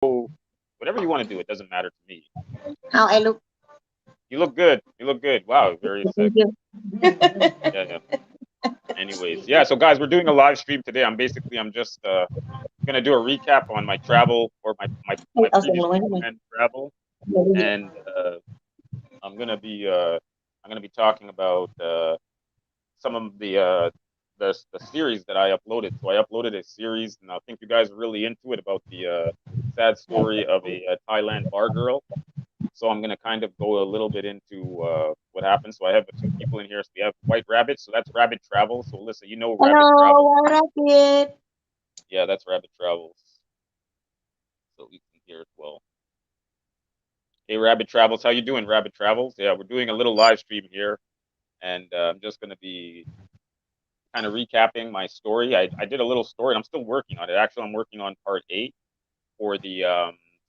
whatever you want to do. It doesn't matter to me. How I look? You look good. You look good. Wow, very Thank sexy. you. Yeah, yeah. Anyways, yeah. So guys, we're doing a live stream today. I'm just gonna do a recap on my travel or Ay, myเอาส่งpreviousลงไว้ทำไม and travel, เดี๋ยวได้ยิน and I'm gonna be uh I'm gonna be talking about some of the series that I uploaded. So I uploaded a series, and I think you guys are really into it about the sad story of a Thailand bar girl. So I'm gonna kind of go a little bit into what happened. So I have two people in here. So we have White Rabbit. So that's Rabbit Travel. So Alyssa, you know Rabbit Hello, Travel. what up, it? Yeah, that's Rabbit Travels. So you can hear it well. Hey, Rabbit Travels, how you doing, Rabbit Travels? Yeah, we're doing a little live stream here, and I'm just gonna be kind of recapping my story. I did a little story, and I'm still working on it. Actually, I'm working on part 8 for the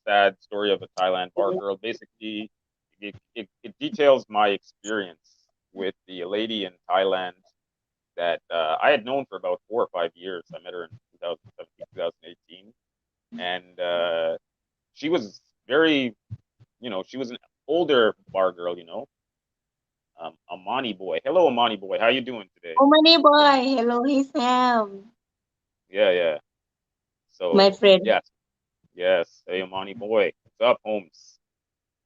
sad story of a Thailand bar girl. Basically, it details my experience with the lady in Thailand that I had known for about 4 or 5 years. I met her in 2017, 2018, and she was very, she was an older bar girl, Amani boy. Hello, Amani boy. How you doing today? Oh, money boy. Hello, he's Sam. Yeah, yeah. My So, friend. yes, yes. Hey, Amani boy. What's up, Holmes?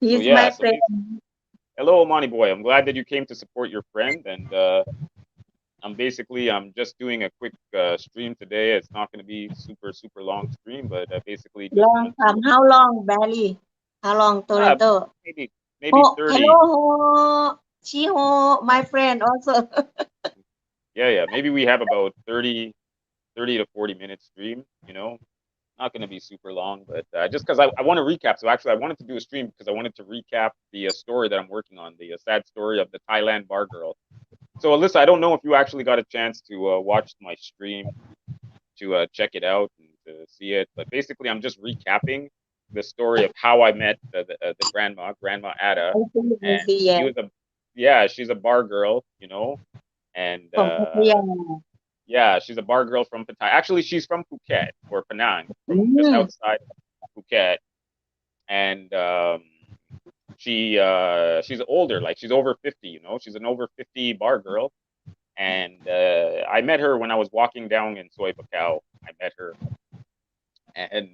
So, He's yeah. my So, friend. hello, Amani boy. I'm glad that you came to support your friend, and I'm just doing a quick stream today. It's not going to be super super long stream, but I basically just Long want to time. How long, Barry? How long, uh, Toronto? maybe Oh, 30. hello, Chiho, my friend also. Yeah, yeah. Maybe we have about 30 to 40 minute stream. Not going to be super long, but just because I want to recap. So actually, I wanted to do a stream because I wanted to recap the story that I'm working on, the sad story of the Thailand bar girl. So Alyssa, I don't know if you actually got a chance to watch my stream to check it out and to see it, but basically, I'm just recapping the story of how I met the Grandma Ada, I and see, she yeah. was a yeah, she's a bar girl, and From Pattaya. yeah, she's a bar girl from Pattaya. Actually, she's from Phuket or Penang, from just Mm. outside Phuket, and she's older, like she's over 50. She's an over 50 bar girl, and I met her when I was walking down in Soy Bacau. I met her, and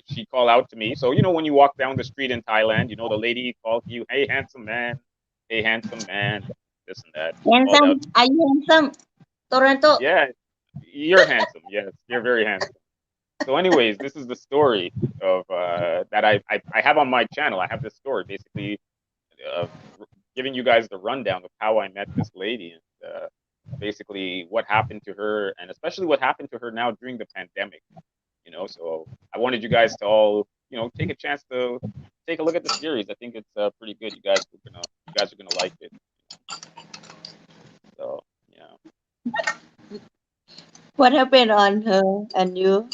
she called out to me. So when you walk down the street in Thailand, the lady called you, hey handsome man, this and that. She called Handsome. out, Are you handsome? Toronto. yeah, you're handsome. Yes, you're very handsome. So, anyways, this is the story of that I have on my channel. I have this story basically uh, giving you guys the rundown of how I met this lady and basically what happened to her, and especially what happened to her now during the pandemic. So I wanted you guys to all take a chance to take a look at the series. I think it's pretty good. You guys are gonna like it. So yeah. What happened on her and you?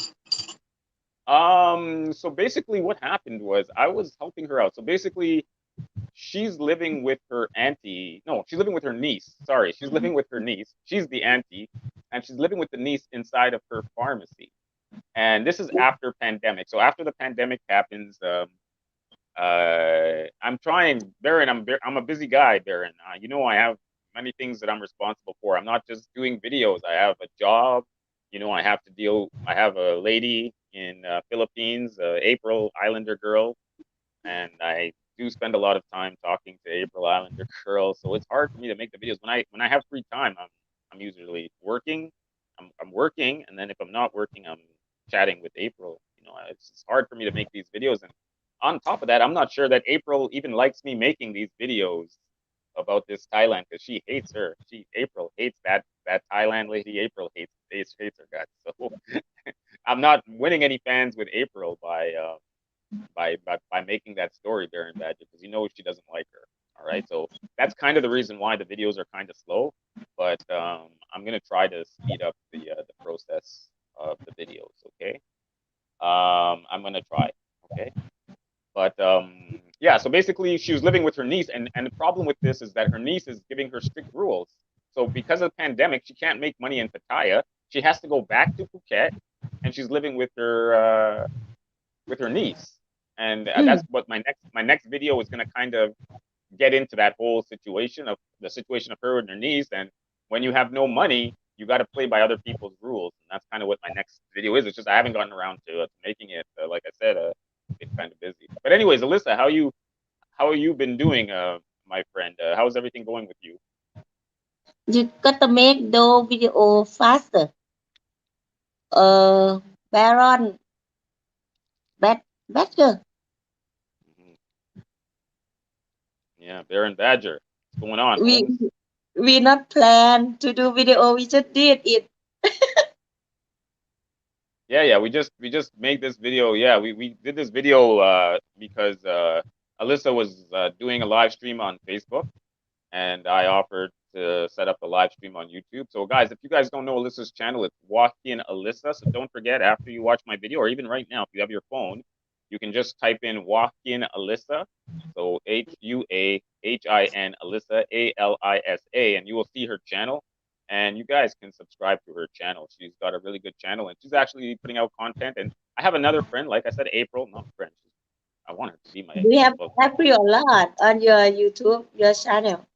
So basically, what happened was I was helping her out. So basically, she's living with her auntie. No, she's living with her niece. Sorry, she's living with her niece. She's the auntie, and she's living with the niece inside of her pharmacy. And this is after pandemic. So after the pandemic happens, I'm trying, Baron. I'm a busy guy, Baron. I have many things that I'm responsible for. I'm not just doing videos. I have a job. I have a lady in Philippines, April Islander girl, and I do spend a lot of time talking to April Islander girl. So it's hard for me to make the videos when I have free time. I'm usually working. I'm working, and then if I'm not working, I'm chatting with April. It's hard for me to make these videos, and on top of that, I'm not sure that April even likes me making these videos about this Thailand because she hates her. April hates that Thailand lady. April hates her guts. So I'm not winning any fans with April by making that story, Baron Badger, because she doesn't like her. All right, so that's kind of the reason why the videos are kind of slow, but I'm gonna try to speed up the process of the videos. Okay, I'm gonna try. Okay, but yeah. So basically, she was living with her niece, and the problem with this is that her niece is giving her strict rules. So because of the pandemic, she can't make money in Pattaya. She has to go back to Phuket, and she's living with her niece. and Mm. that's what my next video is gonna kind of get into that whole situation of the situation of her and her niece. And when you have no money, you got to play by other people's rules, and that's kind of what my next video is. It's just I haven't gotten around to making it. Like I said, been kind of busy. But anyways, Alyssa, how you been doing, my friend? How's everything going with you? You got to make the video faster. Uh, Baron, bet, better. Hmm. Yeah, Bear and Badger, what's going on, We Holmes? we not plan to do video. We just did it. Yeah, yeah, we just made this video. Yeah, we did this video because Alyssa was doing a live stream on Facebook, and I offered to set up a live stream on YouTube. So, guys, if you guys don't know Alyssa's channel, it's Walk In Alyssa. So don't forget, after you watch my video, or even right now, if you have your phone, you can just type in Walk In Alyssa. So HUAHIN Alyssa, ALISA, and you will see her channel. And you guys can subscribe to her channel. She's got a really good channel, and she's actually putting out content. And I have another friend, like I said, April, not friend. I want her to be my, We have well, April a lot on your YouTube, your channel,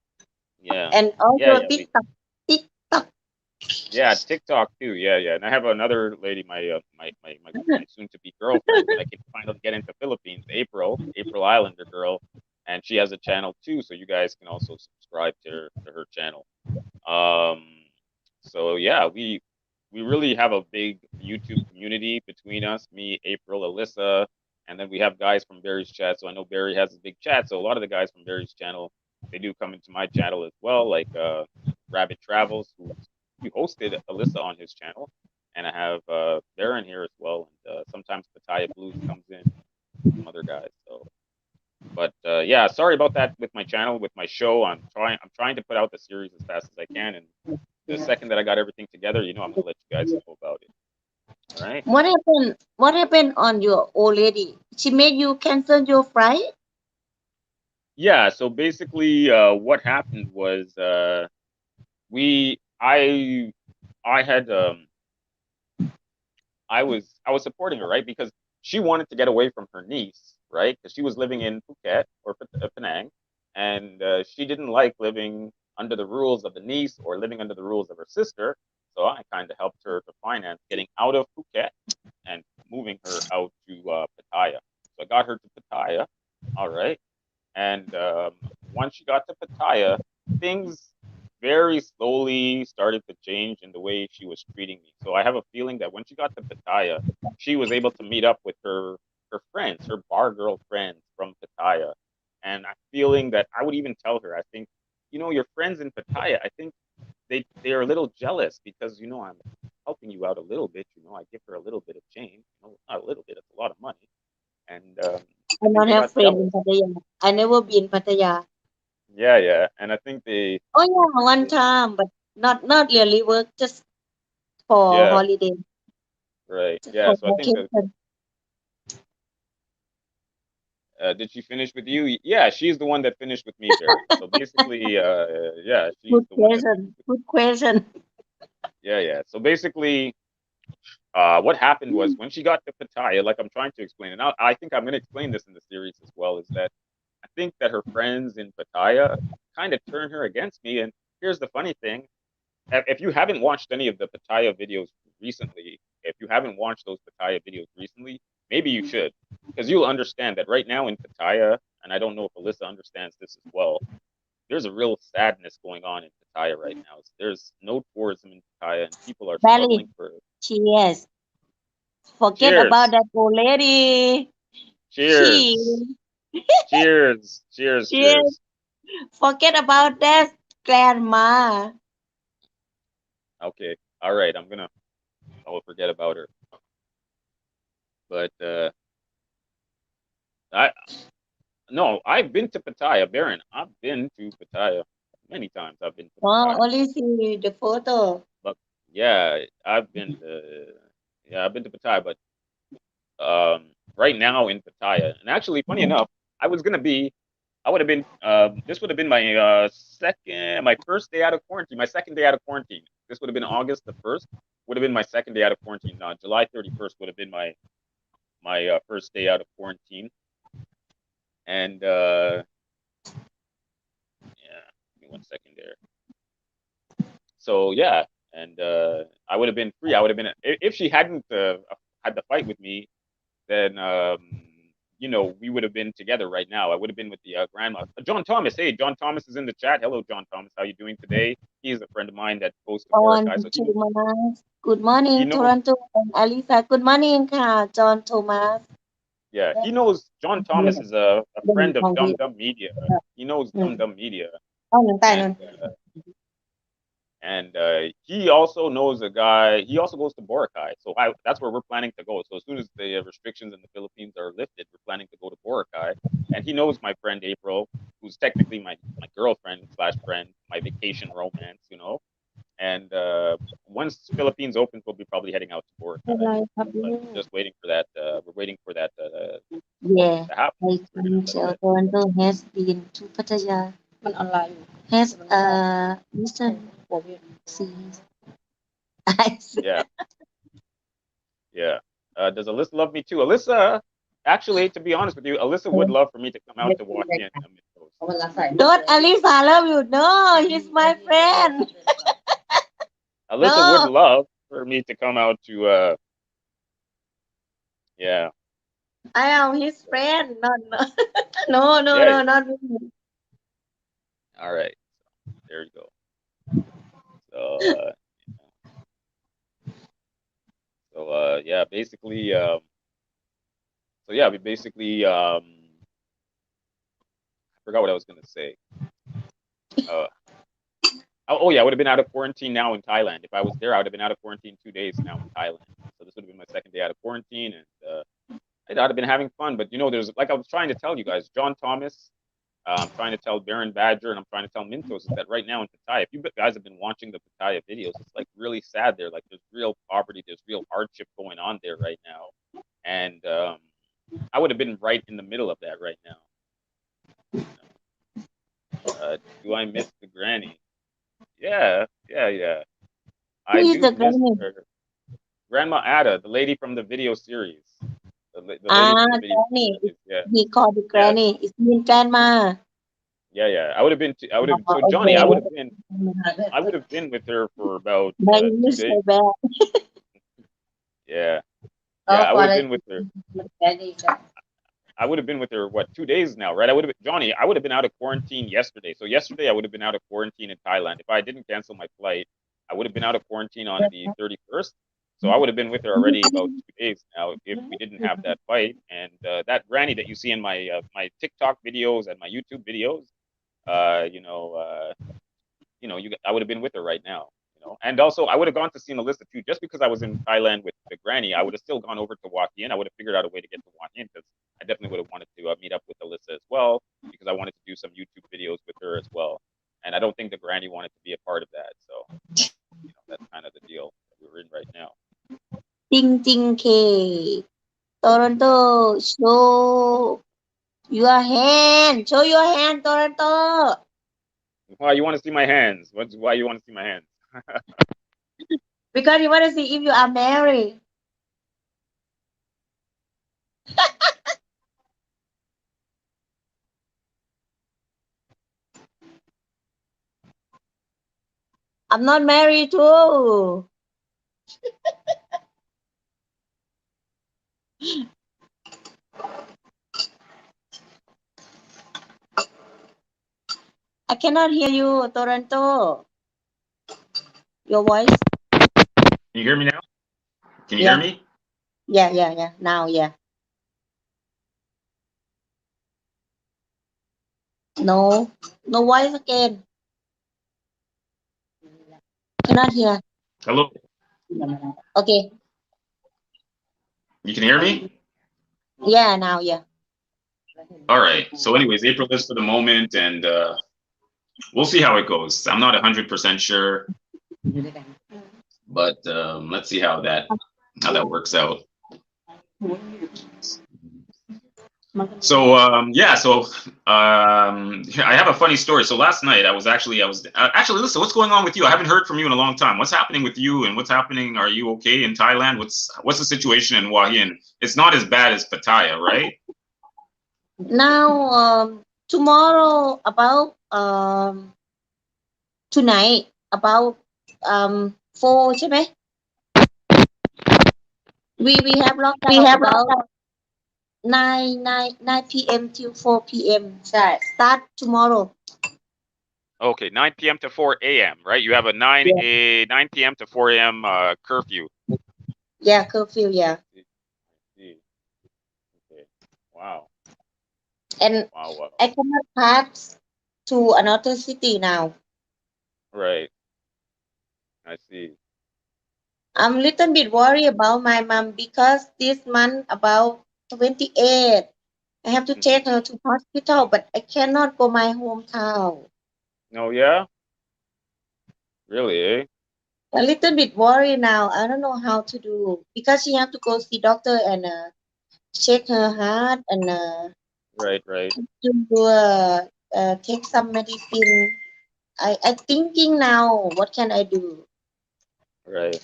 yeah, and yeah, also yeah. TikTok. TikTok. Yeah, TikTok too. Yeah, yeah. And I have another lady, my soon to be girlfriend that I can finally get into Philippines, April Islander girl, and she has a channel too. So you guys can also subscribe to her channel. Um, so yeah, we really have a big YouTube community between us, me, April, Alyssa, and then we have guys from Barry's chat. So I know Barry has a big chat. So a lot of the guys from Barry's channel, they do come into my channel as well, like Rabbit Travels, who hosted Alyssa on his channel, and I have Baron here as well, and sometimes Pataya Blues comes in, some other guys. So, but yeah, sorry about that with my channel, with my show. I'm trying to put out the series as fast as I can, and the second that I got everything together, I'm gonna let you guys know about it. All right. What happened? What happened on your old lady? She made you cancel your flight? Yeah. So basically, what happened was we I had I was supporting her, right? Because she wanted to get away from her niece, right? Because she was living in Phuket or Penang, and she didn't like living under the rules of the niece or living under the rules of her sister. So I kind of helped her to finance getting out of Phuket and moving her out to Pattaya. So I got her to Pattaya, all right. And once she got to Pattaya, things very slowly started to change in the way she was treating me. So I have a feeling that when she got to Pattaya, she was able to meet up with her friends, her bar girl friends from Pattaya. And I'm feeling that I would even tell her, I think, your friends in Pattaya, I think they are a little jealous because I'm helping you out a little bit. I give her a little bit of change, not a little bit, it's a lot of money. And I I think don't they have got friend in jealous. Pattaya. I never been Pattaya. Yeah, yeah. And I think Oh yeah, one they time, but not really work, just for yeah, holiday, right. just Yeah. for So I think that vacation. did she finish with you? Yeah, she's the one that finished with me, Barry. So basically, yeah, she's Good the one that finished question. with me. Good question. Yeah, yeah. So basically, what happened was when she got to Pattaya, like I'm trying to explain, and I think I'm going to explain this in the series as well, is that I think that her friends in Pattaya kind of turned her against me. And here's the funny thing: if you haven't watched any of the Pattaya videos recently, if you haven't watched those Pattaya videos recently, maybe you should, because you'll understand that right now in Pattaya, and I don't know if Alyssa understands this as well, there's a real sadness going on in Pattaya right now. There's no tourism in Pattaya, and people are Bali. struggling for. Cheers. Forget about Cheers, that old lady. cheers, Cheers. cheers, cheers, Cheers. cheers. Forget about that grandma. Okay, all right, I will forget about her. But I no, I've been to Pattaya, Baron. I've been to Pattaya many times. I've been to Oh, Pattaya, only see the photo. but yeah, I've been to Pattaya, but right now in Pattaya, and actually, funny enough, I was gonna be, I would have been, this would have been my first day out of quarantine, my second day out of quarantine. This would have been August the 1st, would have been my second day out of quarantine. July 31st would have been my first day out of quarantine. And yeah, give me 1 second there. So yeah, and I would have been free. I would have been if she hadn't had the fight with me, then we would have been together right now. I would have been with the grandma. John Thomas, hey, John Thomas is in the chat. Hello, John Thomas. How you doing today? He's a friend of mine that goes to John Boracay, so Thomas. Good he morning, knows. Toronto and Alisa. Good morning, John Thomas. Yeah, he knows. John Thomas is a friend of Dum Dum Media. He knows Dum Dum Media, and he also knows a guy. He also goes to Boracay, so that's where we're planning to go. So as soon as the restrictions in the Philippines are lifted, we're planning to go to Boracay. And he knows my friend April, who's technically my girlfriend slash friend, my vacation romance, And once Philippines opens, we'll be probably heading out to Boracay. But we're just waiting for that. We're waiting for that Yeah, to happen. I We're gonna. think Toronto has been to Pattaya. Has listen, see. I see. Yeah, yeah. Does Alyssa love me too? Alyssa, actually, to be honest with you, Alyssa would love for me to come out to walk in. Don't Alisa, I love you. No, he's my friend. Alyssa would No, love for me to come out to. Yeah, I am his friend. No, no, no, no, yeah. no, not me. All right, there you go. So, yeah, basically, we basically, I forgot what I was gonna say. Uh, oh yeah, I would have been out of quarantine now in Thailand. If I was there, I would have been out of quarantine 2 days now in Thailand. So this would have been my second day out of quarantine, and I'd have been having fun. But there's like I was trying to tell you guys, John Thomas. I'm trying to tell Baron Badger, and I'm trying to tell Mintos is that right now in Pattaya, if you guys have been watching the Pattaya videos, it's like really sad there. Like there's real poverty, there's real hardship going on there right now, and I would have been right in the middle of that right now. Do I miss the granny? Yeah, yeah, yeah. Who I is do the miss granny? her. Grandma Ada, the lady from the video series. The lady Ah, from the video granny. series. Yeah, He called the yeah, granny. It's mean grandma. yeah, yeah. I would have been. I would have. Oh, So Johnny, I would okay. have been. I would have been with her for about My 2 English days. so bad. Yeah, yeah. I would have been with her. I would have been with her what 2 days now, right? I would have been Johnny. I would have been out of quarantine yesterday. So yesterday I would have been out of quarantine in Thailand. If I didn't cancel my flight, I would have been out of quarantine on the 31st. So I would have been with her already about 2 days now if we didn't have that fight. And that granny that you see in my TikTok videos and my YouTube videos, uh, you know, uh, I would have been with her right now. And also I would have gone to see Melissa too. Just because I was in Thailand with the granny, I would have still gone over to Walk In. I would have figured out a way to get to Walk In because I definitely would have wanted to meet up with Alyssa as well because I wanted to do some YouTube videos with her as well. And I don't think the granny wanted to be a part of that. So that's kind of the deal that we're in right now. Ding ding K. Toronto, show your hand. Show your hand, Toronto. Why you want to see my hands? Why you want to see my hands? Because you want to see if you are married. I'm not married too. I cannot hear you, Toronto. Your voice? Can you hear me now? Can you hear Yeah, me? yeah. Now, yeah. No, no voice again. Cannot hear. Hello. Okay. You can hear me? Yeah, now, yeah. All right. So, anyways, April is for the moment, and we'll see how it goes. I'm not 100% sure, but let's see how that works out. So I have a funny story. So last night I was actually listen. What's going on with you? I haven't heard from you in a long time. What's happening with you and what's happening? Are you okay in Thailand? What's the situation in Hua Hin? It's not as bad as Pattaya, right? Now, tomorrow about tonight about 4 ใช่ไหม we have We lockdown have about lockdown. 9 p.m. till 4 p.m. ใช่ start tomorrow. Okay, 9 p.m. to 4 a.m. Right? You have a Yeah, 9 p.m. to 4 a.m. Curfew. yeah, curfew, yeah. I see. Okay. Wow. And Wow. Wow. I cannot pass to another city now. Right. I see. I'm a little bit worried about my mom because this month about 28 I have to Hmm. take her to hospital, but I cannot go my hometown. Oh yeah. Really? Eh? A little bit worried now. I don't know how to do because she have to go see doctor and check her heart and Right. Right. to take some medicine. I thinking now what can I do? Right.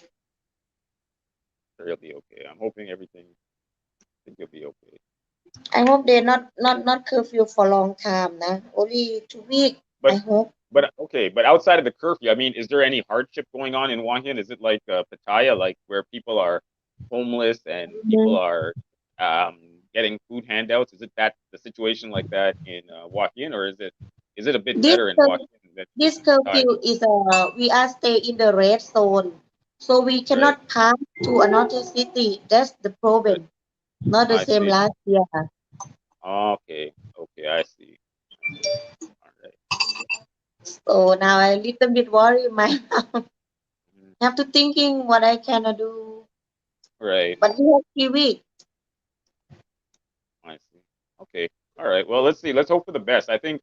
You'll be okay. I'm hoping everything. I think you'll be okay. I hope they not curfew for long time. Nah, only 2 weeks. I But hope. but okay. But outside of the curfew, I mean, is there any hardship going on in Wahyan? Is it like Pattaya, like where people are homeless and people Mm. are getting food handouts? Is it that the situation like that in Wahyan, or is it a bit This better in cur- Wahyan than it is this in Pattaya? curfew is we are stay in the red zone, so we Right. cannot pass to another city. That's the Right. problem. Not the I same see. last year. Okay. Okay. I see. I see. All right. So now I little bit worried. My Mhm. have to thinking what I can do. Right. But we have 3 weeks. I see. Okay. All right. Well, let's see. Let's hope for the best. I think.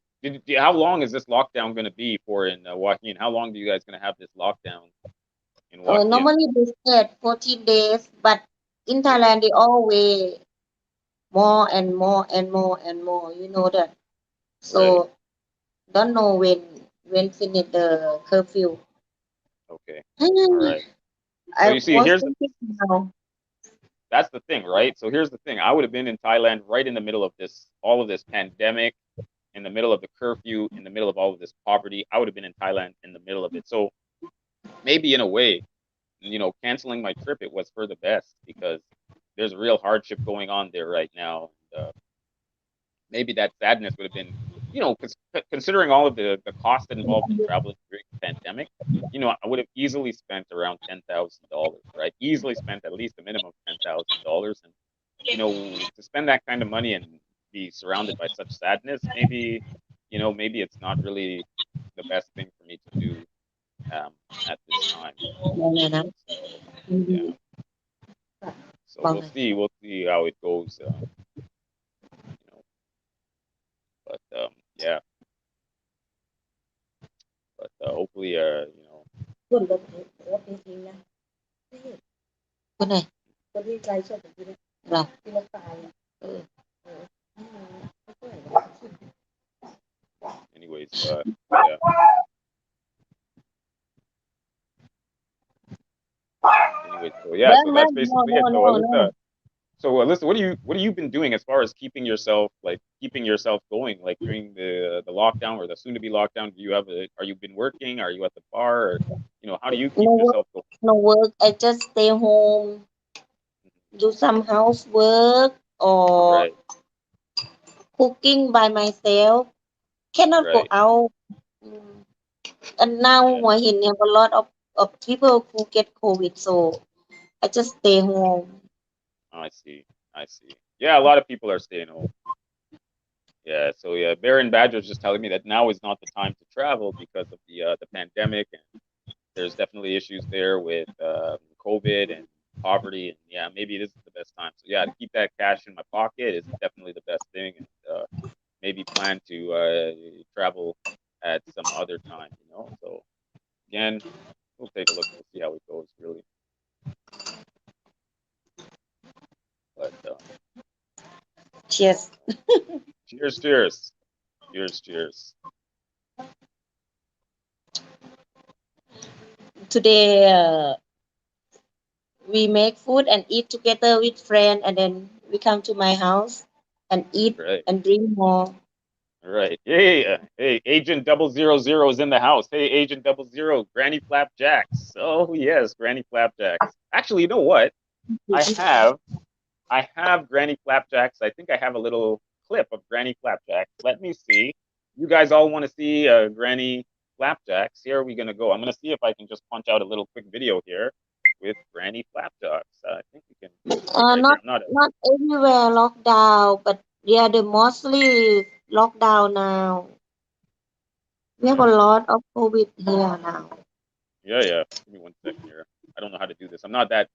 How long is this lockdown going to be for in Joaquin? How long do you guys going to have this lockdown in Joaquin? Normally they said 14 days, but in Okay. Thailand they always more and more and more and more. You know that. Right. So don't know when finish the curfew. Okay. All right. So I you see, was here's thinking now. that's the thing, right? So here's the thing. I would have been in Thailand right in the middle of this, all of this pandemic, in the middle of the curfew, in the middle of all of this poverty. I would have been in Thailand in the middle of it. So maybe in a way, canceling my trip, it was for the best because there's a real hardship going on there right now. And, maybe that sadness would have been, considering all of the cost involved in traveling during the pandemic, I would have easily spent around $10,000, right? Easily spent at least a minimum of $10,000, and to spend that kind of money and be surrounded by such sadness, maybe it's not really the best thing for me to do um, at this time. So yeah, so we'll see. We'll see how it goes. You know, but yeah, but hopefully, Con này rồi. anyways, yeah. Anyways, so yeah, so that's No, basically no, it. So no, no. Alyssa, what have you been doing as far as keeping yourself going, like during the lockdown or the soon to be lockdown? Are you been working? Are you at the bar? Or, how do you keep No work, yourself going? no work. I just stay home, do some housework or Right, cooking by myself. Cannot go right, out. Mm. And now yeah. Hua Hin have a lot of people who get COVID, so I just stay home. I see, I see. Yeah, a lot of people are staying home. Yeah, so yeah, Baron Badger's just telling me that now is not the time to travel because of the pandemic, and there's definitely issues there with COVID and poverty, and yeah, maybe this is the best time. So yeah, to keep that cash in my pocket is definitely the best thing, and maybe plan to travel at some other time. So again, we'll take a look. We'll see how it goes, really. But Cheers. cheers, cheers, cheers, cheers. Today we make food and eat together with friend, and then we come to my house. and eat Right. and drink more. Right. Hey, hey, Agent 000 is in the house. Hey, Agent 00, Granny Flapjacks. Oh yes, Granny Flapjacks. Actually, you know what? I have I have Granny Flapjacks. I think I have a little clip of Granny Flapjacks. Let me see. You guys all want to see Granny Flapjacks? Here we gonna go. I'm gonna see if I can just punch out a little quick video here with Granny Flapjacks. I think we can see it right here. Not I'm not a not everywhere lockdown, but yeah, the mostly lockdown now. We have a mm, lot of COVID here now. yeah, yeah. Give me 1 second here. I don't know how to do this. I'm not that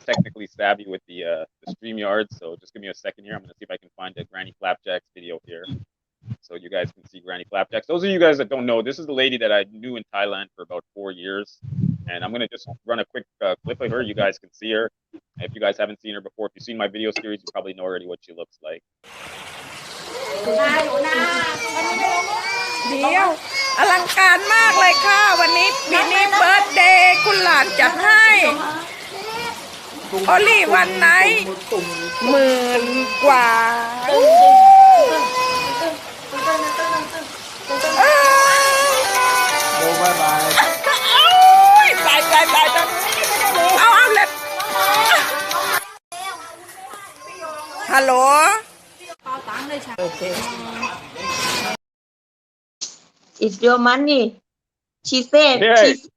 technically savvy with the StreamYard, so just give me a second here. I'm gonna see if I can find a Granny Flapjacks video here, so you guys can see Granny Flapjacks. Those of you guys that don't know, this is the lady that I knew in Thailand for about 4 years, and I'm gonna just run a quick clip of her. You guys can see her. If you guys haven't seen her before, if you've seen my video series, you probably know already what she looks like. เดี๋ยวอลังการมากเลยค่ะวันนี้ปีนี้เบิร์ธเดย์คุณหลานจัดให้โอลี่วันไหน10,000 กว่าเอ้โอ้บายบายยตายตายตายตายเอาเล็บฮัลโหลโอเค It's your money. She said Yeah, she's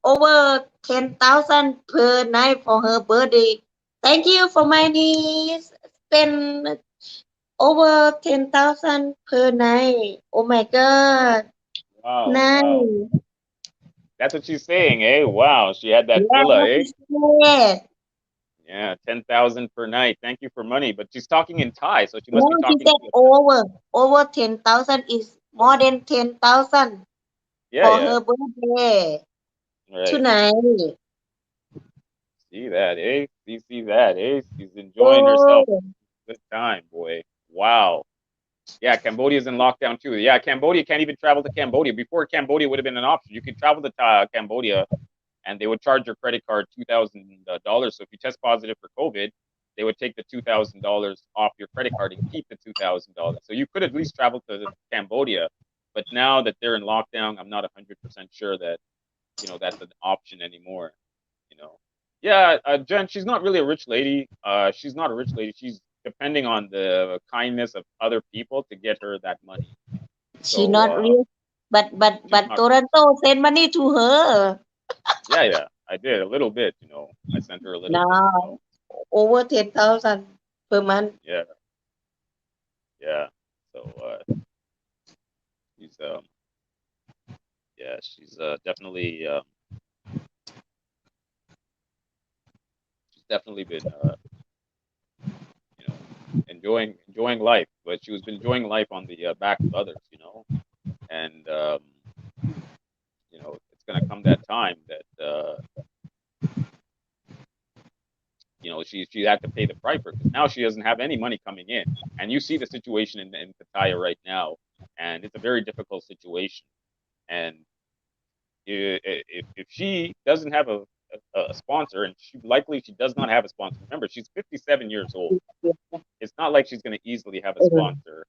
over 10,000 per night for her birthday. Thank you for my niece. Spend over 10,000 per night. Oh my God. wow, wow. Nice. That's what she's saying, eh? Wow, she had that Yeah, villa, what eh? she said. Yeah, 10,000 per night. Thank you for money, but she's talking in Thai, so she must No, be she talking said to a. over 10,000 is more than 10,000 Yeah, for yeah, her birthday right. tonight. See that, eh? See that, eh? She's enjoying herself. Oh, Good time, boy. Wow. Yeah, Cambodia's in lockdown too. Yeah, Cambodia can't even travel to Cambodia. Before Cambodia would have been an option. You could travel to Cambodia, and they would charge your credit card $2,000. So if you test positive for COVID, they would take the $2,000 off your credit card and keep the $2,000. So you could at least travel to Cambodia. But now that they're in lockdown, I'm not 100% sure that that's an option anymore. You know, yeah, Jen, she's not really a rich lady. She's not a rich lady. She's depending on the kindness of other people to get her that money. she So not real, she's but not rich. Toronto send money to her. Yeah, yeah, I did a little bit. I sent her a little bit. Now over 10,000 per month. Yeah, yeah. So she's yeah, she's definitely been you know enjoying life, but she was been enjoying life on the back of others. And it's gonna come that time that she had to pay the price for it because now she doesn't have any money coming in, and you see the situation in Pattaya right now, and it's a very difficult situation. And if she doesn't have a sponsor, and she does not have a sponsor. Remember, she's 57 years old. It's not like she's going to easily have a sponsor.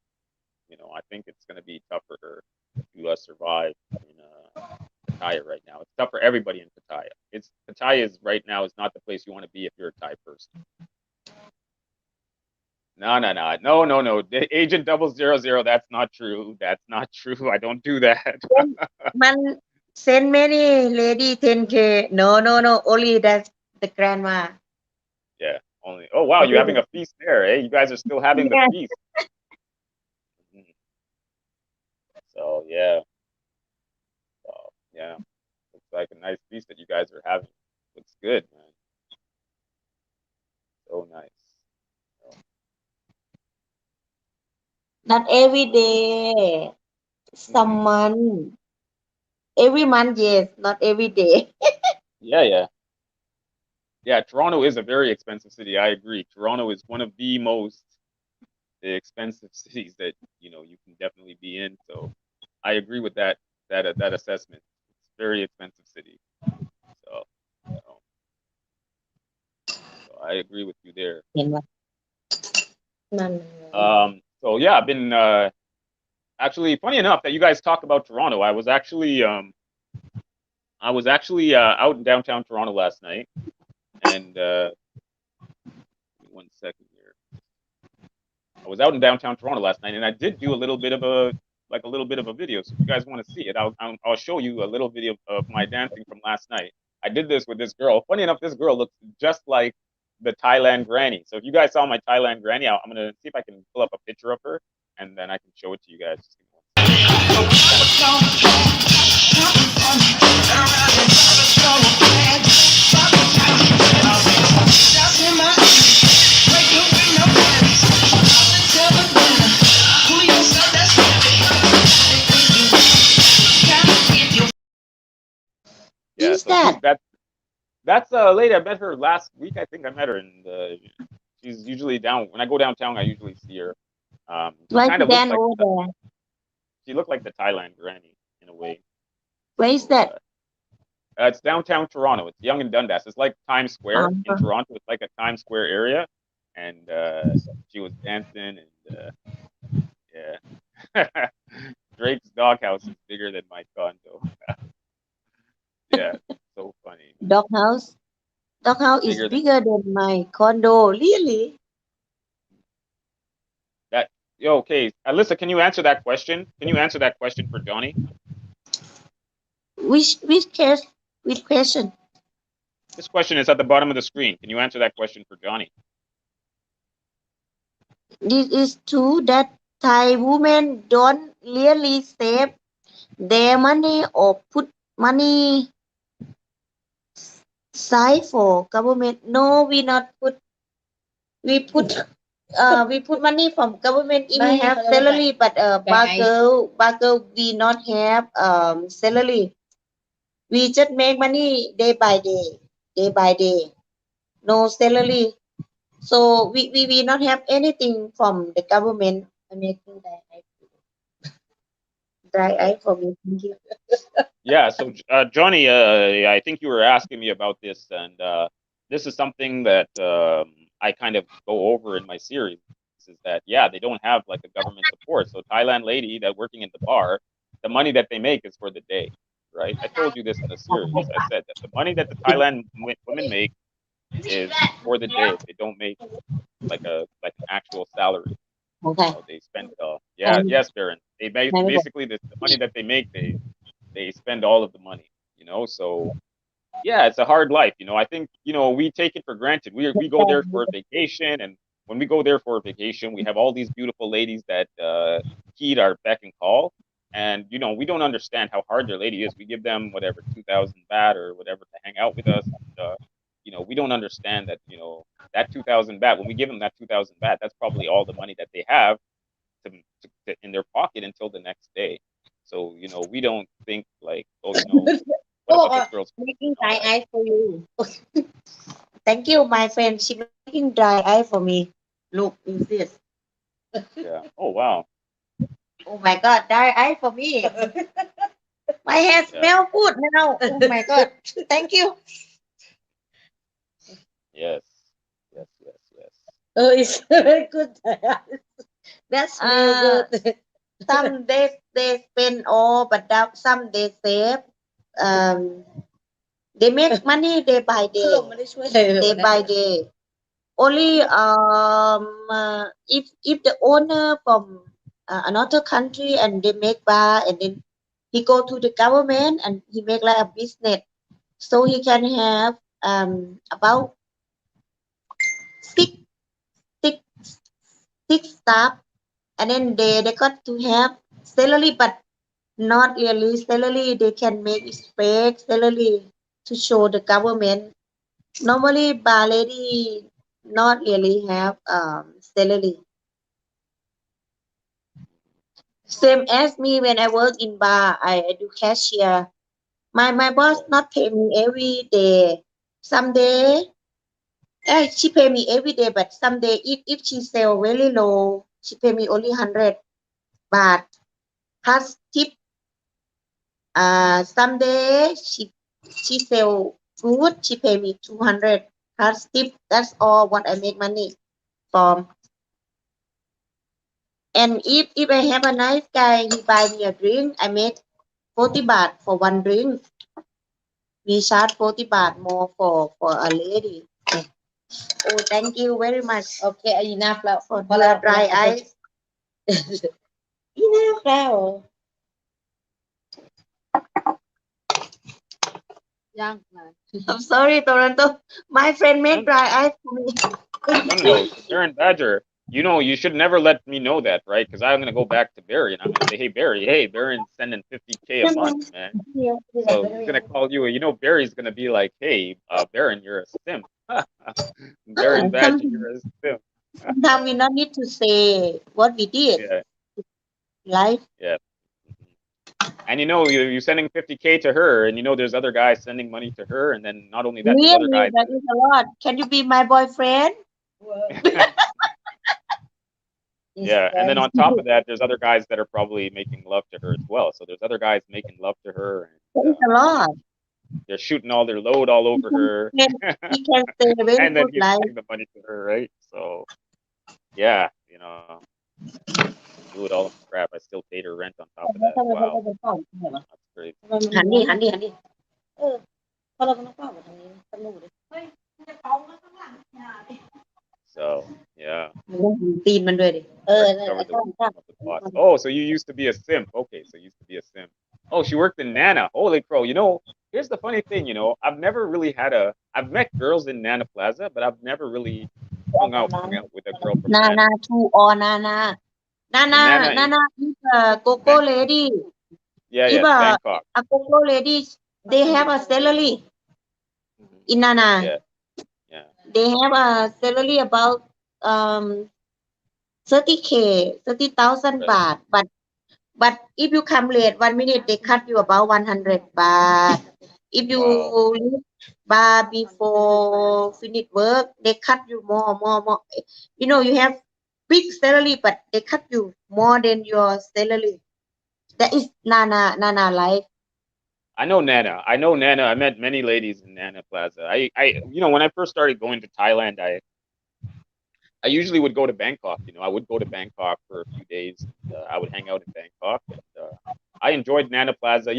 I think it's going to be tough for her to survive in Pattaya right now. It's tough for everybody in Pattaya. Pattaya is right now is not the place you want to be if you're a Thai person. No, no, no, no, no, no. Agent 000. That's not true. That's not true. I don't do that. Man send many lady 10K. No, no, no. Only that's the grandma. Yeah. Only. Oh wow, you're having a feast there, eh? You guys are still having the Yeah. feast. Mhm. So yeah. So yeah. Looks like a nice feast that you guys are having. Looks good, man. So nice. So, Not every day. mhm. Some month. Every month, yes. Not every day. Yeah, yeah. Yeah, Toronto is a very expensive city. I agree. Toronto is one of the most expensive cities that you can definitely be in. So I agree with that assessment. It's a very expensive city. So, so I agree with you there. นั่น So yeah, I've been actually funny enough that you guys talk about Toronto. I was actually out in downtown Toronto last night, and 1 second here. I was out in downtown Toronto last night, and I did do a little bit of a video. So if you guys want to see it, I'll show you a little video of my dancing from last night. I did this with this girl. Funny enough, this girl looks just like the Thailand granny. So if you guys saw my Thailand granny, I'm gonna see if I can pull up a picture of her, and then I can show it to you guys. Just give me 1 second. Yeah, Is so that that's a lady. I met her last week. I think I met her, and she's usually down when I go downtown. I usually see her. She why kind she of looks dance like over there? she looked like the Thailand granny in a way. Where is So that? it's downtown Toronto. It's Yonge and Dundas. It's like Times Square in Um, Toronto. It's like a Times Square area, and she was dancing, and yeah, Drake's doghouse is bigger than my condo. Yeah, so funny, man. doghouse. Doghouse is Bigger than bigger than my condo. Really? that. Yo, okay, Alyssa, can you answer that question? Can you answer that question for Johnny? Which case? Which question? This question is at the bottom of the screen. Can you answer that question for Johnny? This is true that Thai women don't really save their money or put money aside for government. No, we put money from government if we have salary, but bar girl we not have salary. We just make money day by day, day by day. No salary. So we not have anything from the government. I'm making dry Yeah. eye for me. Thank you. Yeah, so Johnny, I think you were asking me about this, and this is something that I kind of go over in my series. Is that yeah, they don't have like a government support. So Thailand lady that working in the bar, the money that they make is for the day, right? I told you this in the series. I said that the money that the Thailand women make is for the day. They don't make like an actual salary. Okay. They spend it all. Yeah, Um, yes, Darren. They Manager. basically the money that they make, they spend all of the money. So yeah, it's a hard life. I think we take it for granted. We go there for a vacation, and when we go there for a vacation, we have all these beautiful ladies that heed our beck and call, and we don't understand how hard their lady is. We give them whatever 2,000 baht or whatever to hang out with us. And, we don't understand that that 2,000 baht. When we give them that 2,000 baht, that's probably all the money that they have in their pocket until the next day. So we don't think like, oh, what Oh, about this girl's making and all dry that. eye for you. Thank you, my friend. She making dry eye for me. Look, is this? Yeah. Oh wow. Oh my God, dry eye for me. My hair Yeah. smell good now. Oh my God. Thank you. Yes. Yes. Yes. Yes. Oh, it's very good. That smell good. Some they spend all, but some they save. Um, they make money day by day. Day by day. Only if the owner from another country and they make bar and then he go to the government and he make like a business, so he can have about six six six staff, and then they got to have salary, but not really salary. They can make fake salary to show the government. Normally, bar lady not really have salary. Same as me when I work in bar, I do cashier. My boss Yeah. not pay me every day. Some day, she pay me every day, but some day if she sell very low, she pay me only 100 baht plus tip. Some day she sell food, she pay me 200 plus tip. That's all what I make money from. And if I have a nice guy, he buy me a drink, I make 40 baht for one drink. We charge 40 baht more for a lady. Oh, thank you very much. Okay, enough lah. For your dry eyes. Enough now. Yang. I'm sorry, Toronto. My friend made dry eyes for me. No. Baron Badger, you should never let me know that, right? Because I'm gonna go back to Barry and I'm gonna say, hey Barry, hey, Baron's sending 50K a month, man. So he's gonna call you. Barry's gonna be like, hey, Baron, you're a simp. Baron Badger, you're a simp. Sometimes we not need to say what we did. Yeah, Life. yeah. And you're sending 50K to her, and there's other guys sending money to her, and then not only that, there's other Really, guys. that is a lot. Can you be my boyfriend? Yeah, and then on top of that, there's other guys that are probably making love to her as well. So there's other guys making love to her, That and is a lot. they're shooting all their load all over her, He can say a very and then good he's life. giving the money to her, right? So, yeah, do it all in crap. I still paid her rent on top of that. Wow, that's great. หันดิหันดิหันดิ เพราะเราต้องเฝ้าทางนี้สนุกเลย So, yeah. ตีนมันด้วยดิ Cover the cost. Oh, so you used to be a simp. Okay, so you used to be a simp. Oh, she worked in Nana. Holy crow. Here's the funny thing, I've never really I've met girls in Nana Plaza, but I've never really hung out with a girl from นา Nana. นาทูออนานานานา Nana นานา is a coco lady. Yeah, If Bangkok. a coco lady, they have a salary in Nana. Yeah. They have a salary about 30K, 30,000 Right. baht. But if you come late 1 minute, they cut you about 100 baht. If you Wow. leave bar before finish work, they cut you more. You have big salary, but they cut you more than your salary. That is Nana life. I know Nana. I met many ladies in Nana Plaza. When I first started going to Thailand, I usually would go to Bangkok. I would go to Bangkok for a few days. I would hang out in Bangkok, and I enjoyed Nana Plaza.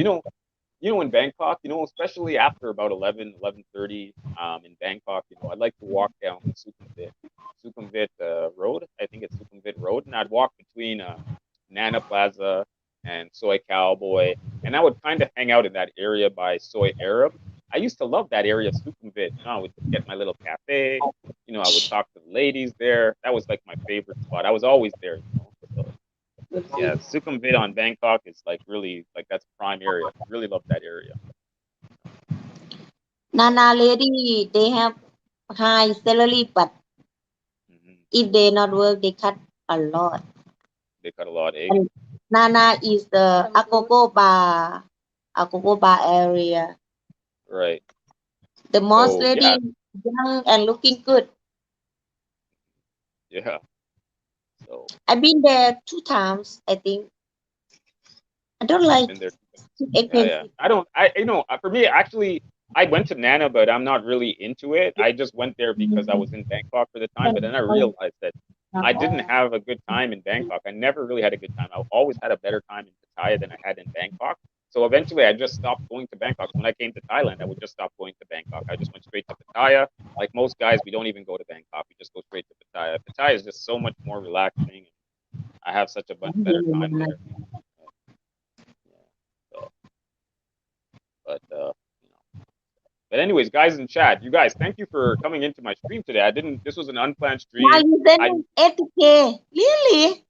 In Bangkok, especially after about 11:30 in Bangkok, I'd like to walk down Sukhumvit Road. I think it's Sukhumvit Road, and I'd walk between Nana Plaza and Soy Cowboy, and I would kind of hang out in that area by Soy Arab. I used to love that area of Sukhumvit. I would get my little cafe. I would talk to the ladies there. That was like my favorite spot. I was always there. So, yeah, Sukhumvit on Bangkok is like really like that's prime area. I really love that area. Nana lady, they have high salary, but if they not work, they cut a lot. They cut a lot, eh? And Nana is the Agogo bar area. Right. The most So, lady yeah. young and looking good. Yeah. So I've been there 2 times, I think. I don't like been there. expensive. Yeah. I don't. For me, actually, I went to Nana, but I'm not really into it. I just went there because I was in Bangkok for the time, but then I realized that I didn't have a good time in Bangkok. I never really had a good time. I always had a better time in Pattaya than I had in Bangkok. So eventually, I just stopped going to Bangkok. When I came to Thailand, I would just stop going to Bangkok. I just went straight to Pattaya. Like most guys, we don't even go to Bangkok. We just go straight to Pattaya. Pattaya is just so much more relaxing. I have such a better time there. So, but But anyways, guys in chat, you guys, thank you for coming into my stream today. This was an unplanned stream. Now you sending 80K. Really?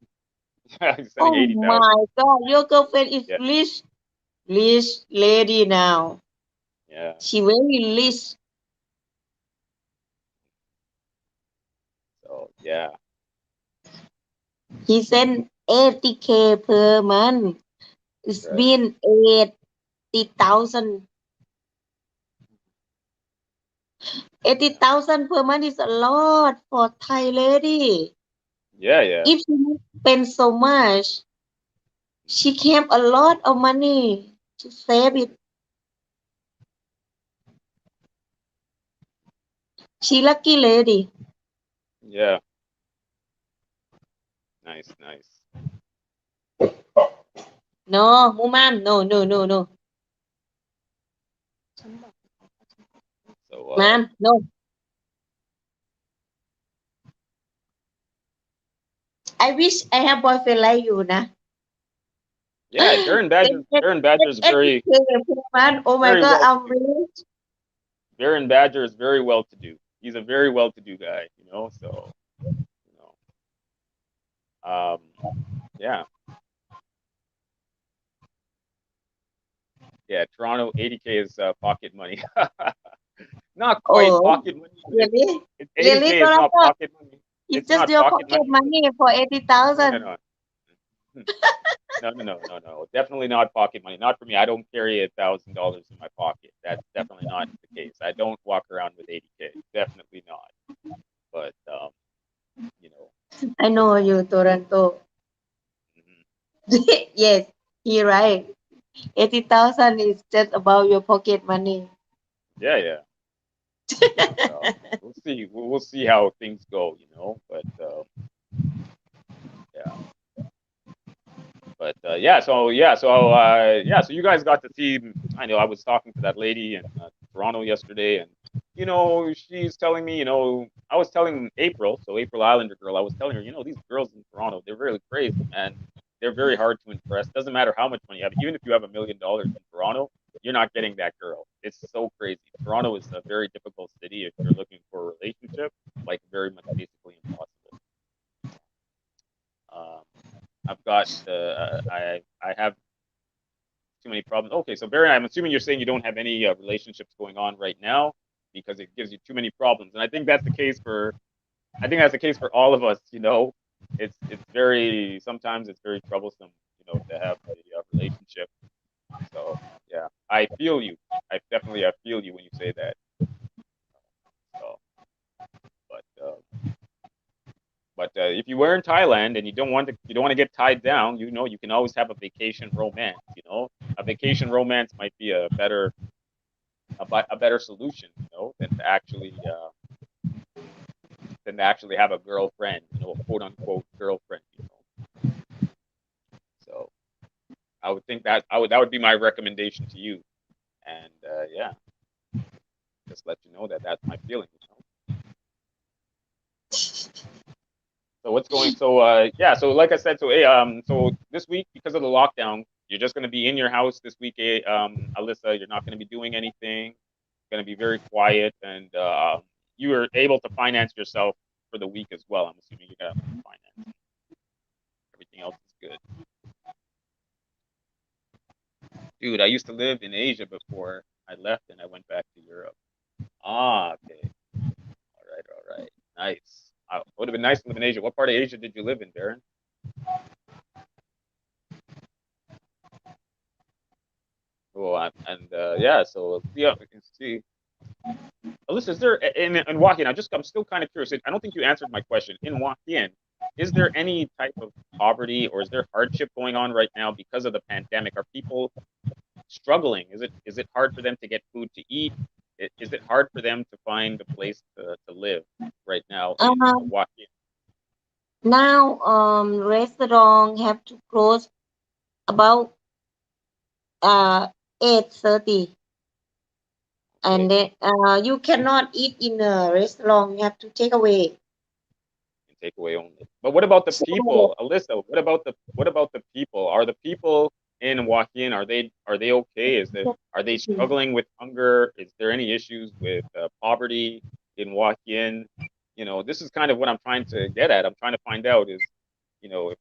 He's Oh sending 80,000. my God, your girlfriend is Yeah. rich lady now. Yeah. She very rich. So yeah. He sent 80K per month. It's Right. been 80,000. 80,000 per month is a lot for Thai lady. Yeah. If she spend so much, she can have a lot of money to save it. She lucky lady. Yeah. Nice. No, Mumam, no, no, no, no. So Ma'am, no. I wish I have boyfriend like you, nah. yeah, Baron Badger is very Man. Oh my very God, well to I'm do. rich. Baron Badger is very well to do. He's a very well to do guy, you know. So you know, yeah, yeah. Toronto 80K is pocket money. Not quite Oh, pocket money, but really? it's Really, 80K is not Toronto? pocket money. It's It's just not your pocket pocket money, but money for no, no, 80,000. no. No, no, no, no, no. Definitely not pocket money. Not for me. I don't carry $1,000 in my pocket. That's definitely not the case. I don't walk around with 80K. Definitely not. But you know, I know you, Toronto. mhm. Yes, you're right. 80,000 is just about your pocket money. Yeah, yeah. Well, we'll see. We'll see how things go. You know, but yeah. But yeah. So you guys got to see. I know I was talking to that lady in Toronto yesterday, and you know she's telling me, you know, I was telling April, so April Islander girl, I was telling her, you know, these girls in Toronto, they're really crazy, man. They're very hard to impress. Doesn't matter how much money you have, even if you have $1 million in Toronto, you're not getting that girl. It's so crazy. Toronto is a very difficult city if you're looking for a relationship, like very much basically impossible. Um, I've got I have too many problems. Okay, so Barry, I'm assuming you're saying you don't have any relationships going on right now because it gives you too many problems, and I think that's the case for all of us. You know, it's very sometimes it's very troublesome, you know, to have a relationship. So yeah, I feel you. I feel you when you say that. So, but if you were in Thailand and you don't want to get tied down, you know, you can always have a vacation romance. You know, a vacation romance might be a better solution, you know, than to actually have a girlfriend, you know, a quote unquote girlfriend, you know. So I would think that would be my recommendation to you, and yeah, just let you know that that's my feeling, you know. So what's going? So yeah, so like I said, so hey, so this week because of the lockdown, you're just gonna be in your house this week, Alyssa. You're not gonna be doing anything. Going to be very quiet, and you were able to finance yourself for the week as well. I'm assuming you got enough finance. Everything else is good. Dude, I used to live in Asia before I left and I went back to Europe. Ah, okay. All right, all right. Nice. It would have been nice to live in Asia. What part of Asia did you live in, Baron? Oh, and yeah, so yeah, we can see. Alyssa, is there in Wahian? I'm still kind of curious. I don't think you answered my question. In Wahian, is there any type of poverty or is there hardship going on right now because of the pandemic? Are people struggling? Is it hard for them to get food to eat? Is it hard for them to find a place to live right now in Um, Wahian? Now, restaurant have to close about uh 8:30, Okay, and then you cannot eat in a restaurant. You have to take away. and takeaway only. But what about the So people, Alyssa? What about the people? Are the people in Wahian are they okay? Are they struggling with hunger? Is there any issues with poverty in Wahian? You know, this is kind of what I'm trying to get at. I'm trying to find out is, you know, if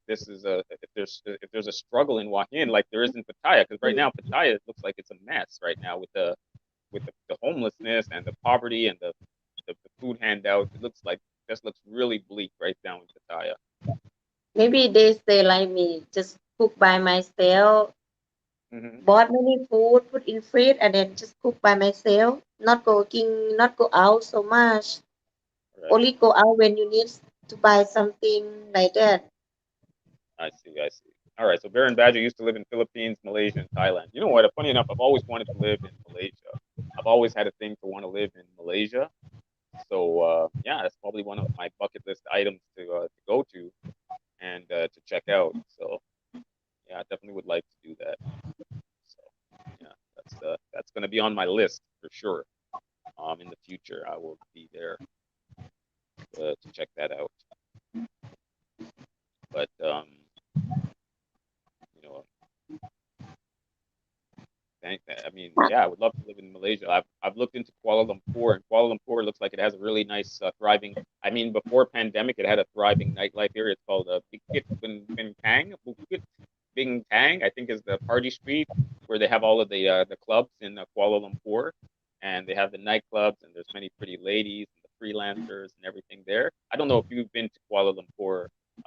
there's a struggle in Wahian like there is in Pattaya, because right now Pattaya looks like it's a mess right now with the homelessness and the poverty and the food handouts. It looks like just looks really bleak right now in Pattaya. maybe they stay like me, just cook by myself, Hmm. bought many food, put in fridge, and then just cook by myself. Not cooking, not go out so much. Right. Only go out when you need to buy something like that. I see. I see. All right. So Baron Badger used to live in Philippines, Malaysia, and Thailand. You know what? Funny enough, I've always wanted to live in Malaysia. I've always had a thing to want to live in Malaysia. So yeah, that's probably one of my bucket list items to go to and to check out. So yeah, I definitely would like to do be on my list for sure. In the future, I will be there to check that out. But you know, I mean, yeah, I would love to live in Malaysia. I've looked into Kuala Lumpur, and Kuala Lumpur looks like it has a really nice, thriving. I mean, before pandemic, it had a thriving nightlife area. It's called Bukit Bintang, I think is the party street where they have all of the clubs in Kuala Lumpur, and they have the nightclubs, and there's many pretty ladies and the freelancers and everything there. I don't know if you've been to Kuala Lumpur,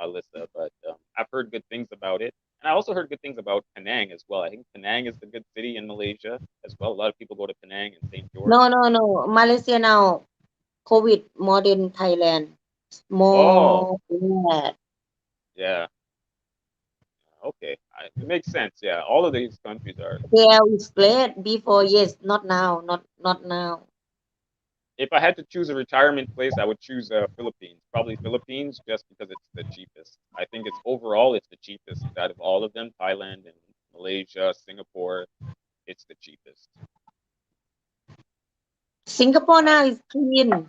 Alyssa, but I've heard good things about it. And I also heard good things about Penang as well. I think Penang is the good city in Malaysia as well. A lot of people go to Penang and St. George. No. Malaysia now, COVID more than Thailand. Oh, More bad. yeah. Okay. It makes sense. Yeah. All of these countries are. There is great before, yes, not now, not now. If I had to choose a retirement place, I would choose Philippines. Probably Philippines, just because it's the cheapest. I think it's overall it's the cheapest out of all of them. Thailand and Malaysia, Singapore, it's the cheapest. Singapore now is clean. Yeah,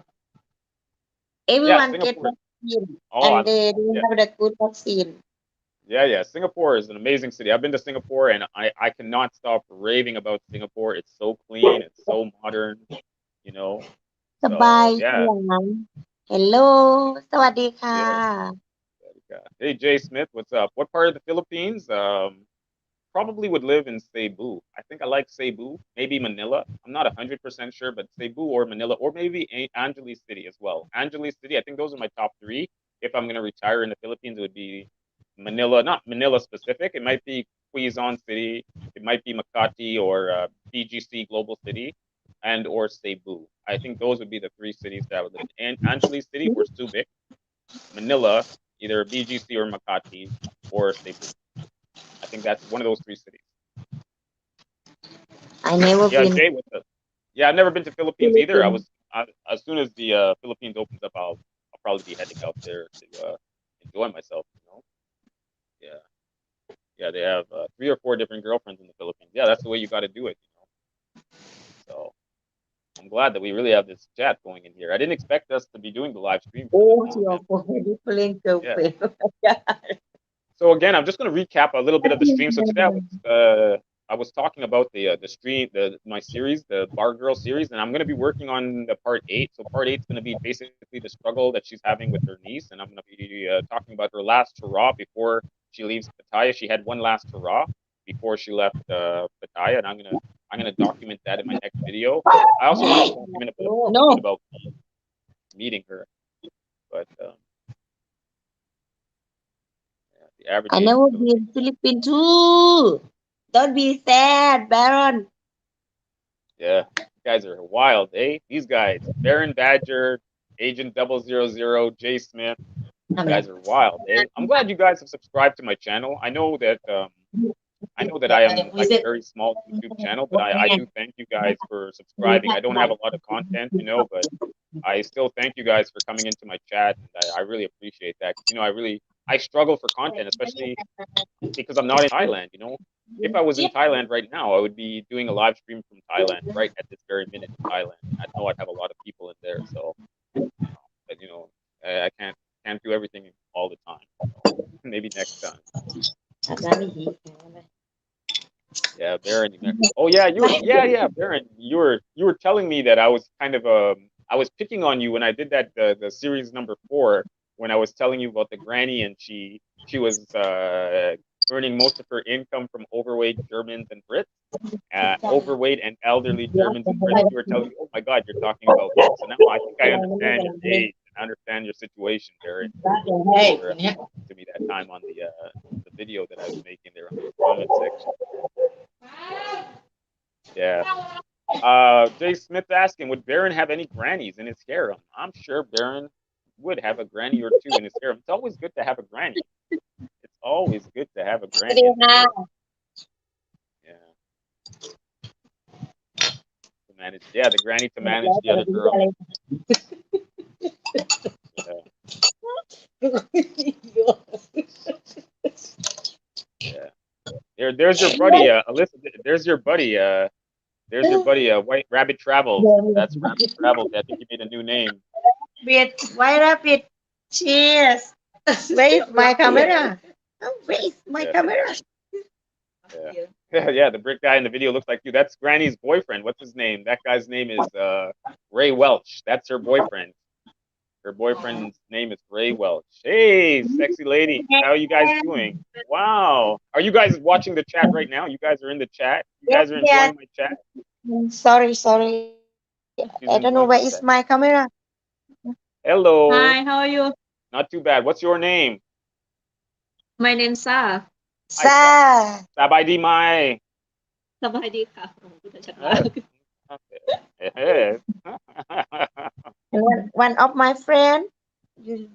Everyone get Singapore. vaccine Oh, and they yeah, have the good vaccine. yeah. Singapore is an amazing city. I've been to Singapore, and I cannot stop raving about Singapore. It's so clean. It's so modern. You know. สบาย So ส yeah, ยาม Hello สวัสดีค่ะ yeah. Hey, Jay Smith, what's up? What part of the Philippines? Probably would live in Cebu. I think I like Cebu, maybe Manila. I'm not 100% sure, but Cebu or Manila, or maybe Angeles City as well. Angeles City, I think those are my top three. If I'm gonna retire in the Philippines, it would be Manila, not Manila specific. It might be Quezon City, it might be Makati or BGC Global City, and or Cebu. I think those would be the three cities that I would live in. Angeles City or Subic, Manila, either BGC or Makati, or Cebu. I think that's one of those three cities. I never Yeah, been Jay, what's up? Yeah, I've never been to Philippines either. Philippines. As soon as the Philippines opens up, I'll probably be heading out there to enjoy myself. Yeah, yeah. They have 3 or 4 different girlfriends in the Philippines. Yeah, that's the way you got to do it. So I'm glad that we really have this chat going in here. I didn't expect us to be doing the live stream for this Oh, long, your man. different Yeah. girlfriend. So again, I'm just going to recap a little bit of the stream. So today I was talking about the stream, my series, the Bar Girl series, and I'm going to be working on the part 8. So part 8 is going to be basically the struggle that she's having with her niece, and I'm going to be talking about her last hurrah before she leaves Pattaya. She had one last hurrah before she left Pattaya, and I'm gonna document that in my next video. I also want to document a little bit No, about meeting her, but yeah, the average I age never in been Philippines. Philippines too. Don't be sad, Baron. Yeah, you guys are wild, eh? These guys, Baron Badger, Agent 000, Jay Smith, you guys are wild, eh? I'm glad you guys have subscribed to my channel. I know that I am like a very small YouTube channel, but I do thank you guys for subscribing. I don't have a lot of content, but I still thank you guys for coming into my chat, and I really appreciate that. I struggle for content, especially because I'm not in Thailand. If I was in Thailand right now, I would be doing a live stream from Thailand right at this very minute in Thailand. I know I'd have a lot of people in there, so but I can't do everything all the time. Maybe next time. Yeah, Baron. Oh yeah, Baron. You were telling me that I was kind of I was picking on you when I did that the series number 4 when I was telling you about the granny and she was earning most of her income from overweight Germans and Brits, overweight and elderly Germans and Brits. You were telling me, oh my God, you're talking about me. So now I think I understand your age and I understand your situation, Baron. You were to me that time on the video that I was making there on the comment section. Yeah. Jay Smith asking, would Baron have any grannies in his harem? I'm sure Baron would have a granny or two in his harem. It's always good to have a granny. It's always good to have a granny in the harem. Yeah. To manage, the granny to manage the other girl. Yeah. There's your buddy, Alyssa. There's your buddy, There's your buddy, White Rabbit Travels. That's Rabbit Travels. I think he made a new name. With White Rabbit. Cheers. Where is my camera? Oh, where is my Yeah, camera? yeah, yeah. The brick guy in the video looks like you. That's Granny's boyfriend. What's his name? That guy's name is Ray Welch. That's her boyfriend. Her boyfriend's name is Ray Welch. Hey, sexy lady. How are you guys doing? Wow. Are you guys watching the chat right now? You guys are in the chat? You Yes, guys are yes. enjoying my chat? Sorry. I don't She's know where enjoying is the chat. my camera. Hello. Hi, how are you? Not too bad. What's your name? My name's Sa. Hi, Sa. Sa. Sabay di mai. สบายดีค่ะโอ้โหพูดชัดมาก Eh. One of my friend.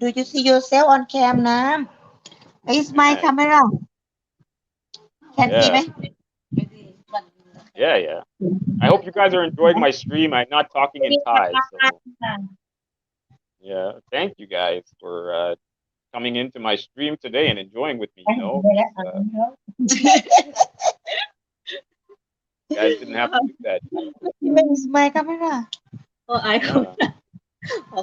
Do you see yourself on cam now? Where is my Yeah. camera? Can see Yeah. me? Yeah. I hope you guys are enjoying my stream. I'm not talking in Thai, so yeah. Thank you guys for coming into my stream today and enjoying with me. You know, you guys didn't have to do that. Where is my camera? โอ้ไอคอน Yeah. พอ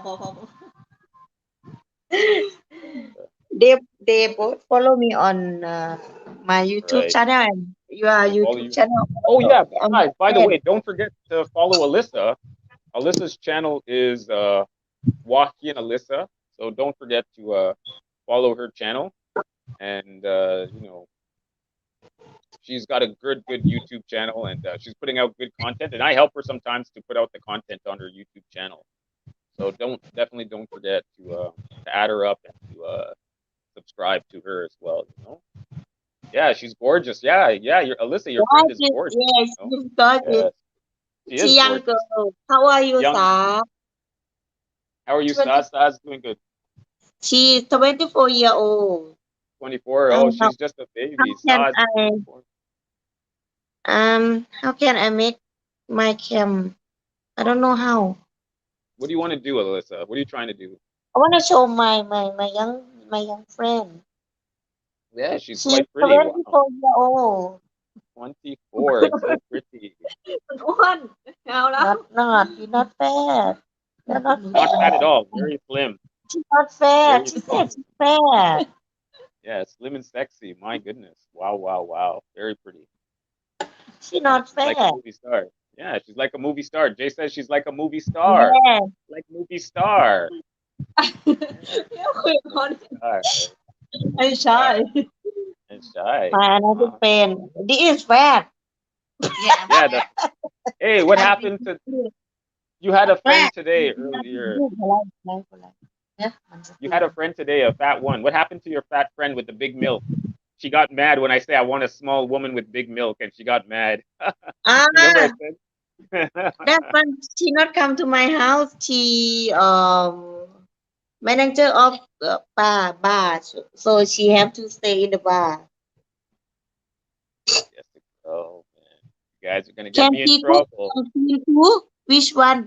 They both follow me on my YouTube Right. channel. Your They follow YouTube you. channel. Oh yeah, On guys. By the my way, don't forget to follow Alisa. Alisa's channel is Walkie and Alisa, so don't forget to follow her channel. And you know, she's got a good YouTube channel, and she's putting out good content. And I help her sometimes to put out the content on her YouTube channel. So definitely don't forget to add her up and to subscribe to her as well. You know, yeah, she's gorgeous. Yeah, your Alisa, your friend is gorgeous. Yes, You know? she's gorgeous. Yes, she She is young gorgeous. girl. How are you, Young. Sa? How are you, 20 Stas? Stas doing good. She's 24-year old. 24. Oh, she's just a baby. How can Stas is 24. how can I make my cam? I don't know how. What do you want to do, Alisa? What are you trying to do? I want to show my young friend. Yeah, she's She's quite pretty. Wow. 24-year old. 24. It's so pretty. อ้วนเอาแล้ว You're not fat. You're not Not fat fat. at all. Very slim. She's not fat. Very She said she's fat. Yeah, slim and sexy. My goodness. Wow. Very pretty. She's Yeah, not she's like a fat. movie star. Yeah, she's like a movie star. Jay says she's like a movie star. Yes. Like movie star. เนี่ยคุยกับคน Star. ไม่ใช่ And shy. My another friend. This is fat. Yeah. Hey, what happened to you had a friend today earlier? You had a friend today, a fat one. What happened to your fat friend with the big milk? She got mad when I say I want a small woman with big milk, and she got mad. Remember I said? That one, she not come to my house. She manager of bar, so she have to stay in the bar. Yes, oh man, you guys are gonna get Can me in she cook trouble. and clean too? Which one?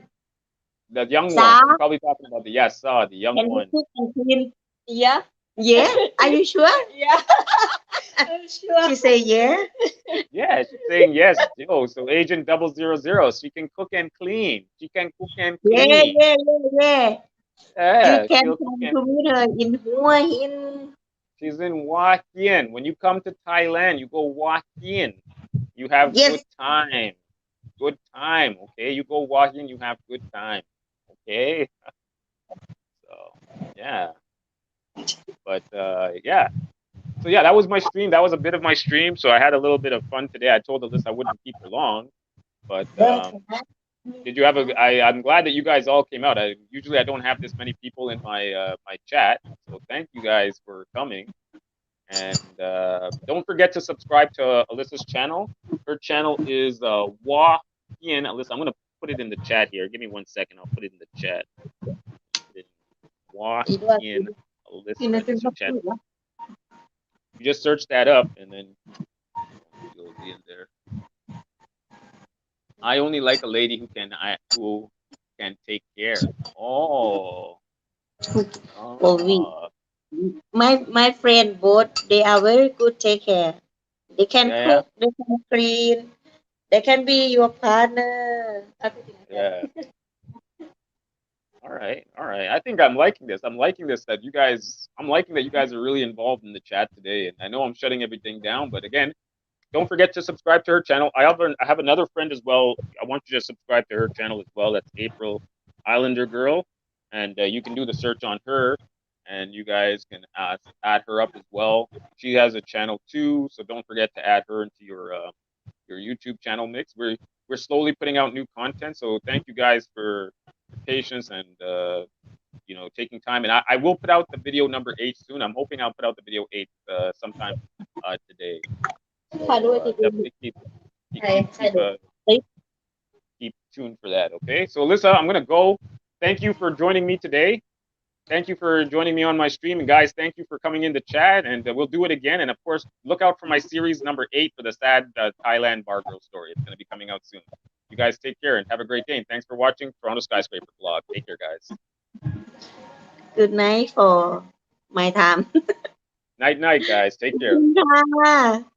The young Sa? one. You're probably talking about the the young Can you one. cook and clean? Yeah Yeah. Are you sure? yeah sure She say yeah. Yeah, she's saying yes, Joe. So Agent 000, she can cook and clean. She can cook and Yeah. clean. You Yeah, can she'll come cook and to meet her in Hua Hin. she's in Walk In. When you come to Thailand, you go Walk In. You have Yes. good time. Good time. Okay, you go Walk In. You have good time. Okay. So yeah, but yeah. So yeah, that was my stream. That was a bit of my stream. So I had a little bit of fun today. I told Alyssa I wouldn't keep her long, but did you have I'm glad that you guys all came out. Usually I don't have this many people in my my chat, so thank you guys for coming. And don't forget to subscribe to Alyssa's channel. Her channel is Walk In Alyssa. I'm gonna put it in the chat here. Give me 1 second. I'll put it in the chat. Walk In Alyssa. That's her channel. You just search that up, and then you'll be in there. I only like a lady who can take care. Oh. My friend both, they are very good take care. They can Yeah. cook, they can clean, They can be your partner. Everything like that. Yeah. All right. All right. I think I'm liking this. I'm liking this that you guys. I'm liking that you guys are really involved in the chat today. And I know I'm shutting everything down, but again, don't forget to subscribe to her channel. I have another friend as well. I want you to subscribe to her channel as well. That's April Islander Girl, and you can do the search on her, and you guys can add her up as well. She has a channel too, so don't forget to add her into your YouTube channel mix. We're slowly putting out new content, so thank you guys for your patience and taking time. And I will put out the video number 8 soon. I'm hoping I'll put out the video 8 sometime today. So ถ่ายด้วยติด definitely keep ถ่าย keep ถ่าย keep ด้วย uh keep tuned for that. Okay, so Alyssa, I'm gonna go. Thank you for joining me today. Thank you for joining me on my stream, and guys, thank you for coming in the chat. And we'll do it again. And of course, look out for my series number 8 for the sad Thailand bar girl story. It's gonna be coming out soon. You guys take care and have a great day. And thanks for watching Toronto Skyscraper Vlog. Take care, guys. Good night for my time. Night, night, guys. Take care. ค่ะ